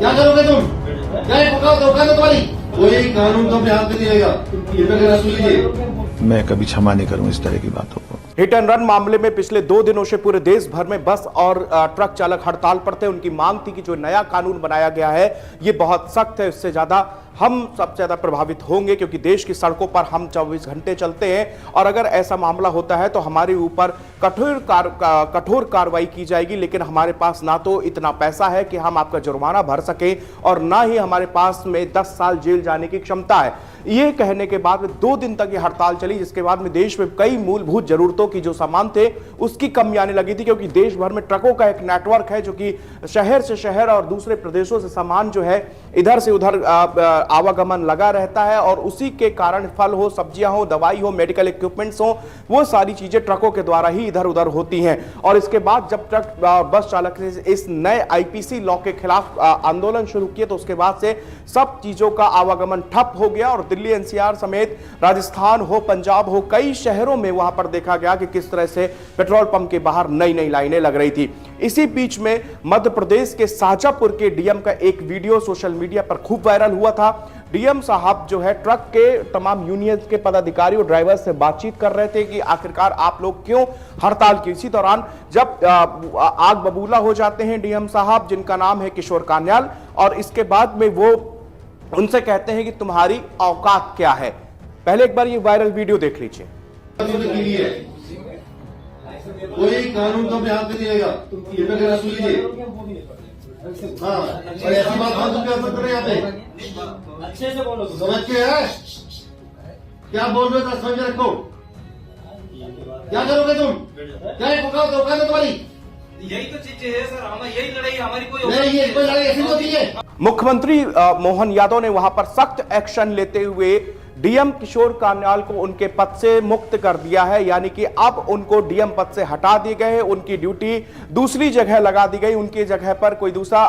क्या करोगे तुम? क्या धोखा दो तुम्हारी? कोई कानून तो अपने हाथ में नहीं लेगा। ये वगैरह सुन लीजिए। मैं कभी क्षमा नहीं करूं इस तरह की बातों को। हिट एंड रन मामले में पिछले 2 दिनों से पूरे देश भर में बस और ट्रक चालक हड़ताल पर थे। उनकी मांग थी कि जो नया कानून बनाया गया है ये बहुत सख्त है, इससे ज्यादा हम सबसे ज्यादा प्रभावित होंगे क्योंकि देश की सड़कों पर हम 24 घंटे चलते हैं और अगर ऐसा मामला होता है तो हमारे ऊपर कठोर कार्रवाई की जाएगी। लेकिन हमारे पास ना तो इतना पैसा है कि हम आपका जुर्माना भर सके और ना ही हमारे पास में 10 साल जेल जाने की क्षमता है। ये कहने के बाद 2 दिन तक ये हड़ताल चली, जिसके बाद में देश में कई मूलभूत जरूरतों की जो सामान थे उसकी कमी आने लगी थी क्योंकि देश भर में ट्रकों का एक नेटवर्क है जो कि शहर से शहर और दूसरे प्रदेशों से सामान जो है इधर से उधर आवागमन लगा रहता है और उसी के कारण फल हो, सब्जियां हो, दवाई हो, मेडिकल इक्विपमेंट्स हो, वो सारी चीजें ट्रकों के द्वारा ही इधर उधर होती हैं। और इसके बाद जब ट्रक बस चालक ने इस नए आईपीसी लॉ के खिलाफ आंदोलन शुरू किए तो उसके बाद से सब चीजों का आवागमन ठप हो गया और दिल्ली एनसीआर समेत राजस्थान हो, पंजाब हो, कई शहरों में वहां पर देखा गया कि किस तरह से पेट्रोल पंप के बाहर नई नई लाइनें लग रही थी। इसी बीच में मध्य प्रदेश के शाजापुर के डीएम का एक वीडियो सोशल मीडिया पर खूब वायरल हुआ था। डीएम साहब जो है ट्रक के तमाम यूनियन के पदाधिकारी और ड्राइवर से बातचीत कर रहे थे कि आखिरकार आप लोग क्यों हड़ताल की। इसी दौरान जब आग बबूला हो जाते हैं डीएम साहब, जिनका नाम है किशोर कान्याल, और इसके बाद में वो उनसे कहते हैं कि तुम्हारी औकात क्या है। पहले एक बार ये वायरल वीडियो देख लीजिए। कोई कानून तो अपने हाथ में नहीं लेगा। ये वगैरह सुन लीजिए। हाँ, और ऐसी बात हम तुम कर रहे हैं यहाँ पे। अच्छे से बोलो, समझ के है क्या बोल रहे हो? समझ रखो। क्या करोगे तुम? क्या धोखा दो तुम्हारी? यही तो चीजें है सर, हमें यही लड़ाई, हमारी कोई लड़ाई ऐसी होती है। मुख्यमंत्री मोहन यादव ने वहां पर सख्त एक्शन लेते हुए डीएम किशोर कान्याल को उनके पद से मुक्त कर दिया है, यानी कि अब उनको डीएम पद से हटा दिए गए हैं, उनकी ड्यूटी दूसरी जगह लगा दी गई, उनकी जगह पर कोई दूसरा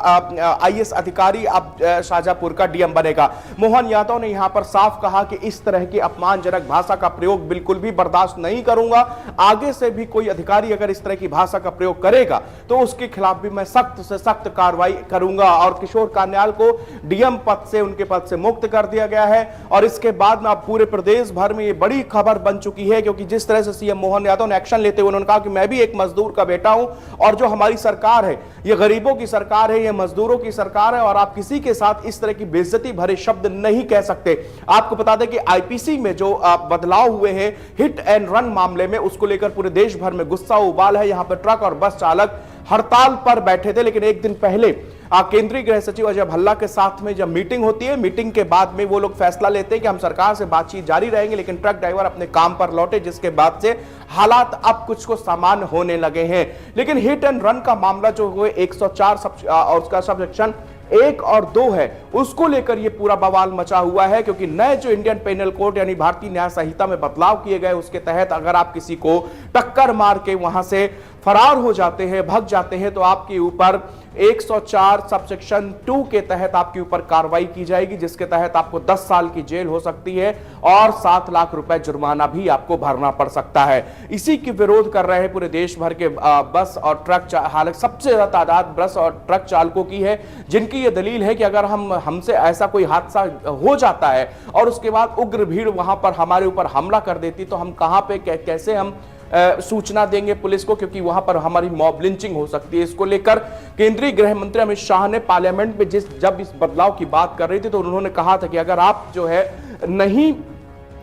आईएएस अधिकारी अब शाजापुर का डीएम बनेगा। मोहन यादव ने यहां पर साफ कहा कि इस तरह की अपमानजनक भाषा का प्रयोग बिल्कुल भी बर्दाश्त नहीं करूंगा। आगे से भी कोई अधिकारी अगर इस तरह की भाषा का प्रयोग करेगा तो उसके खिलाफ भी मैं सख्त से सख्त कार्रवाई करूंगा। और किशोर कान्याल को डीएम पद से, उनके पद से मुक्त कर दिया गया है। और इसके बाद अब पूरे प्रदेश भर में ये बड़ी खबर बन चुकी है क्योंकि जिस तरह से सीएम मोहन यादव ने एक्शन लेते हुए उन्होंने कहा कि मैं भी एक मजदूर का बेटा हूं और जो हमारी सरकार है ये गरीबों की सरकार है, ये मजदूरों की सरकार है और आप किसी के साथ इस तरह की बेइज्जती भरे शब्द नहीं कह सकते। आपको बता दें कि आईपीसी में जो बदलाव हुए हैं हिट एंड रन मामले में, उसको लेकर पूरे देश भर में गुस्सा उबाल है। यहां पर ट्रक और बस चालक हड़ताल पर बैठे थे, लेकिन एक दिन पहले केंद्रीय गृह सचिव अजय भल्ला के साथ में जब मीटिंग होती है, मीटिंग के बाद में वो लोग फैसला लेते हैं कि हम सरकार से बातचीत जारी रहेंगे, लेकिन ट्रक ड्राइवर अपने काम पर लौटे, जिसके बाद से हालात अब कुछ को सामान्य होने लगे हैं। लेकिन हिट एंड रन का मामला जो हुए 104 और उसका सब सेक्शन 1 और 2 है, उसको लेकर यह पूरा बवाल मचा हुआ है क्योंकि नए जो इंडियन पेनल कोड यानी भारतीय न्याय संहिता में बदलाव किए गए, उसके तहत अगर आप किसी को टक्कर मार के वहां से फरार हो जाते हैं, भग जाते हैं, तो आपके ऊपर 104 सबसेक्शन 2 के तहत आपके ऊपर कार्रवाई की जाएगी, जिसके तहत आपको 10 साल की जेल हो सकती है और 7 लाख रुपए जुर्माना भी आपको भरना पड़ सकता है। इसी की विरोध कर रहे हैं पूरे देश भर के बस और ट्रक, हालांकि सबसे ज्यादा तादाद बस और ट्रक चालकों की है, जिनकी यह दलील है कि अगर हमसे ऐसा कोई हादसा हो जाता है और उसके बाद उग्र भीड़ वहां पर हमारे ऊपर हमला कर देती तो हम कहां पे कैसे हम सूचना देंगे पुलिस को, क्योंकि वहां पर हमारी मॉब लिंचिंग हो सकती है। इसको लेकर केंद्रीय गृह मंत्री अमित शाह ने पार्लियामेंट में जब इस बदलाव की बात कर रही थी तो उन्होंने कहा था कि अगर आप जो है नहीं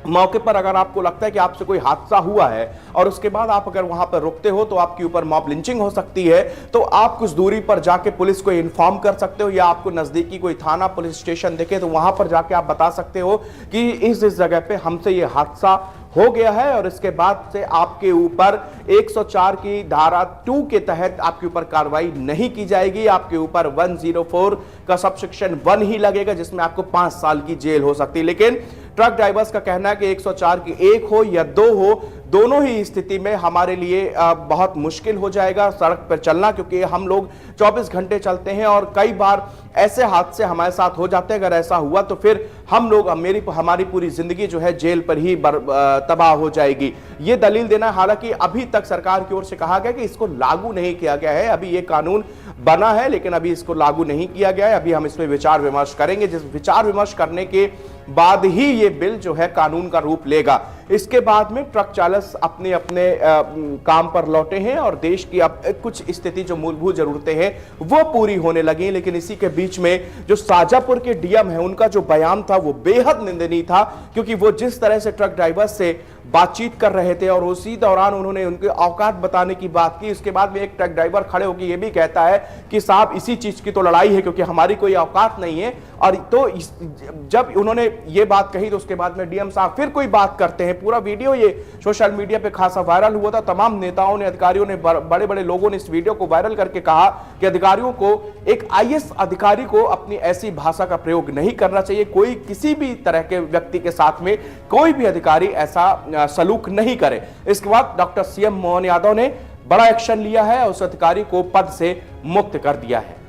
मौके पर, अगर आपको लगता है कि आपसे कोई हादसा हुआ है और उसके बाद आप अगर वहां पर रुकते हो तो आपके ऊपर मॉब लिंचिंग हो सकती है, तो आप कुछ दूरी पर जाके पुलिस को इन्फॉर्म कर सकते हो या आपको नजदीकी कोई थाना पुलिस स्टेशन दिखे तो वहां पर जाके आप बता सकते हो कि इस जगह पे हमसे ये हादसा हो गया है और इसके बाद से आपके ऊपर 104 की धारा 2 के तहत आपके ऊपर कार्रवाई नहीं की जाएगी। आपके ऊपर 104 का सबसेक्शन 1 ही लगेगा, जिसमें आपको 5 साल की जेल हो सकती है। लेकिन ट्रक ड्राइवर्स का कहना है कि 104 की 1 हो या 2 हो, दोनों ही स्थिति में हमारे लिए बहुत मुश्किल हो जाएगा सड़क पर चलना, क्योंकि हम लोग 24 घंटे चलते हैं और कई बार ऐसे हादसे हमारे साथ हो जाते हैं। अगर ऐसा हुआ तो फिर हम लोग हमारी पूरी जिंदगी जो है जेल पर ही तबाह हो जाएगी। ये दलील देना, हालांकि अभी तक सरकार की ओर से कहा गया कि इसको लागू नहीं किया गया है, अभी ये कानून बना है लेकिन अभी इसको लागू नहीं किया गया है। अभी हम इसमें विचार विमर्श करेंगे, जिस विचार विमर्श करने के बाद ही ये बिल जो है कानून का रूप लेगा। इसके बाद में ट्रक चालक अपने अपने काम पर लौटे हैं और देश की अब कुछ स्थिति जो मूलभूत जरूरतें हैं वो पूरी होने लगी। लेकिन इसी के बीच में जो शाजापुर के डीएम है, उनका जो बयान था वो बेहद निंदनीय था, क्योंकि वो जिस तरह से ट्रक ड्राइवर से बातचीत कर रहे थे और उसी दौरान उन्होंने उनके औकात बताने की बात की। उसके बाद में एक ट्रक ड्राइवर खड़े होकर ये भी कहता है कि साहब इसी चीज की तो लड़ाई है क्योंकि हमारी कोई औकात नहीं है। और तो जब उन्होंने ये बात कही तो उसके बाद में डीएम साहब फिर कोई बात करते हैं। पूरा वीडियो ये सोशल मीडिया पे खासा वायरल हुआ था। तमाम नेताओं ने, अधिकारियों ने, बड़े बड़े लोगों ने इस वीडियो को वायरल करके कहा कि अधिकारियों को, एक आईएएस अधिकारी को अपनी ऐसी भाषा का प्रयोग नहीं करना चाहिए। कोई किसी भी तरह के व्यक्ति के साथ में कोई भी अधिकारी ऐसा सलूक नहीं करे। इसके बाद डॉक्टर सीएम मोहन यादव ने बड़ा एक्शन लिया है और उस अधिकारी को पद से मुक्त कर दिया है।